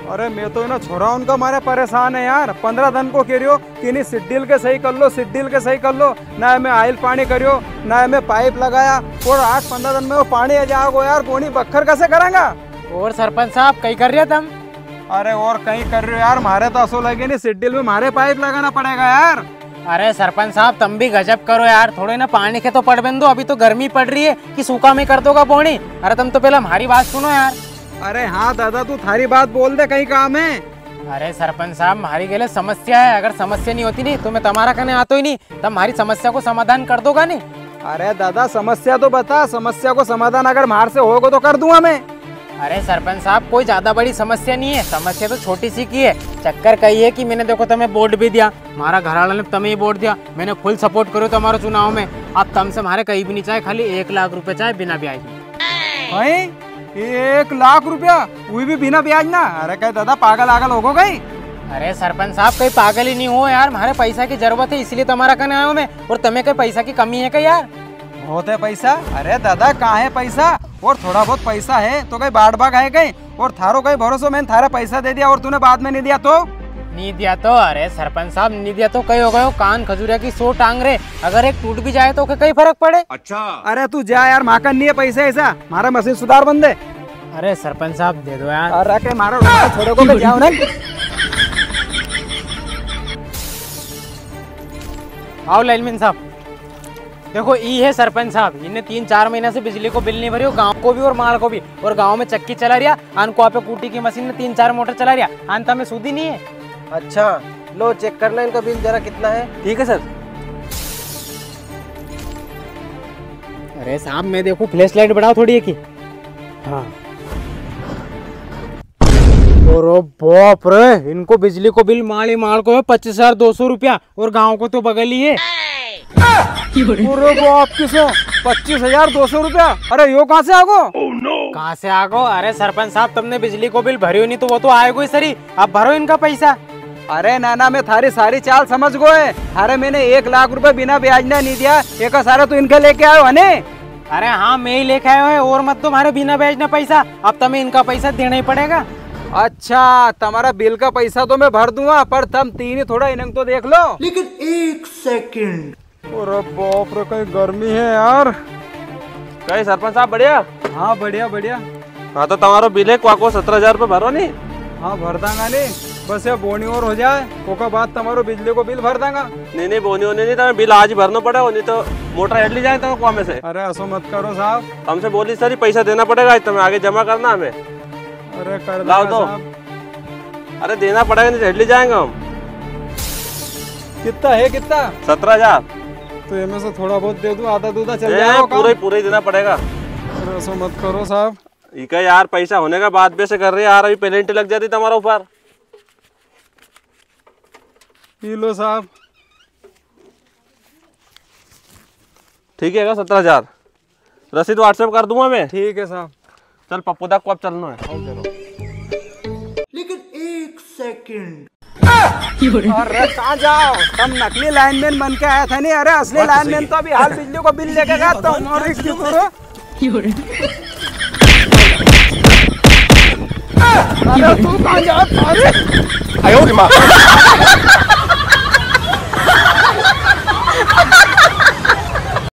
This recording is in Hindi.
अरे मैं तो ना छोरा उनका मारे परेशान है यार। 15 दिन को कह रही हो कि नहीं सिड्डील के सही कर लो, सिड्डील के सही कर लो, ना मैं आयल पानी करियो, ना मैं पाइप लगाया, और 8-15 दिन में वो पानी आ जाओ यार। पोनी बखर कैसे करेंगा? और सरपंच साहब कहीं कर रहे तुम? अरे और कहीं कर रहे हो यार, मारे तो असो लगे नहीं, सिड्डील में मारे पाइप लगाना पड़ेगा यार। अरे सरपंच साहब तुम भी गजब करो यार, थोड़े ना पानी के तो पड़ बंदो। अभी तो गर्मी पड़ रही है कि सूखा में कर दोगा पोनी? अरे तुम तो पहले हमारी बात सुनो यार। अरे हाँ दादा, तू थारी बात बोल दे, कहीं काम है। अरे सरपंच साहब हमारी गले समस्या है, अगर समस्या नहीं होती नहीं तो मैं तुम्हारा कहने आता ही नहीं, तब हमारी समस्या को समाधान कर दोगा नहीं? अरे दादा समस्या तो बता, समस्या को समाधान अगर मार से होगा तो कर दूंगा मैं। अरे सरपंच साहब कोई ज्यादा बड़ी समस्या नहीं है, समस्या तो छोटी सी की है। चक्कर कही है कि मैंने देखो तुम्हें वोट भी दिया, हमारा घर वाला ने तुम्हें ही वोट दिया, मैंने फुल सपोर्ट करो तुम्हारे चुनाव में। अब तुमसे हमारे कहीं भी नहीं चाहे, खाली 1 लाख रुपए चाहे बिना ब्याज में। 1 लाख रुपया वो भी बिना ब्याज ना? अरे कहे दादा पागल आगल हो गई? अरे सरपंच साहब कहीं पागल ही नहीं हो यार, हमारे पैसा की जरूरत है इसलिए तुम्हारा कहने आया हूँ मैं। और तुम्हें कहीं पैसा की कमी है क्या यार? बहुत है पैसा। अरे दादा कहाँ है पैसा? और थोड़ा बहुत पैसा है तो कहीं बाढ़ बाग है कहीं? और थारो कहीं भरोसा मैंने थारा पैसा दे दिया और तूने बाद में नहीं दिया तो? नहीं दिया तो? अरे सरपंच साहब नहीं दिया तो कहीं हो गए हो कान खजूरिया की 100 टांग रहे, अगर एक टूट भी जाए तो कहीं फर्क पड़े? अच्छा अरे तू जा यार, माकन नहीं है पैसा ऐसा, हमारा मशीन सुधार बंद है। अरे सरपंच साहब दे दो यार। अरे के मारो छोड़ो को जाओ ना। आओ लाइनमैन साहब, देखो ये है सरपंच साहब, इन्हें 3-4 महीने से बिजली को बिल नहीं भरी, गांव को भी और माल को भी। और गांव में चक्की चला रिया, आन को पे कूटी की मशीन में 3-4 मोटर चला रिया, आनता में सूदी नहीं है। अच्छा लो चेक करना इनका बिल जरा कितना है। ठीक है सर। अरे साहब मैं देखो फ्लैश लाइट बढ़ाओ थोड़ी है की। हाँ और बाप रे, इनको बिजली को बिल माल को है 25,200 रुपया, और गाँव को तो बगल ही है। आपकी 25,200 रुपया? अरे यो कहाँ से आगो? कहाँ से आगो? अरे सरपंच साहब तुमने बिजली को बिल भरी नहीं तो वो तो आएगो ही सरी, अब भरो इनका पैसा। अरे नाना मैं थारी सारी चाल समझ गए, अरे मैंने 1 लाख रुपए बिना ब्याज ना नहीं दिया, एक सारा तो इनका लेके आयो है ने? अरे हाँ मैं ही लेके आयो है, और मत तुम्हारे बिना ब्याज ना पैसा, अब तुम्हें इनका पैसा देना ही पड़ेगा। अच्छा तुम्हारा बिल का पैसा तो मैं भर दूंगा, पर तुम 3 थोड़ा इनंग तो देख लो। लेकिन 1 सेकंड। अरे बाप रे कहीं गर्मी है यार। कहीं सरपंच साहब बढ़िया? हाँ बढ़िया बढ़िया। हाँ तो तुम्हारा बिल है को 17,000 रुपये भरो नहीं? हाँ भर दांगा नहीं, बस ये बोनी और हो जाए ओका बाद तुम्हारो बिजली को बिल भर दांगा। नहीं बोनी होने नहीं, तुम्हें बिल आज ही भरना पड़ेगा, नहीं तो मोटर हेड ली जाए तो कुआं में से। अरे ऐसा मत करो साहब, हमसे बोली सर पैसा देना पड़ेगा, तुम्हें आगे जमा करना हमें। अरे कर लाओ दो। अरे देना पड़ेगा नहीं तो हेड ली जाएंगे हम। कितना है कितना? 17,000। तो इनमें से थोड़ा बहुत दे दूं, आधा दूधा चल जाएगा? पूरा ही देना पड़ेगा। अरे ऐसा मत करो साहब। इका यार पैसा होने का बाद भी से कर रही है यार, अभी पेनल्टी लग जाती तुम्हारा ऊपर। पी लो साहब। ठीक है 17,000 रसीद व्हाट्सएप कर दूंगा मैं। ठीक है साहब। चल पप्पू दा को अब चलना है। लेकिन 1 सेकंड। अरे कहाँ जाओ, तुम नकली लाइनमैन बन के आया था नहीं? अरे असली लाइनमैन तो अभी हाल बिजली को बिल लेके गया तो अरे तू कहाँ जा?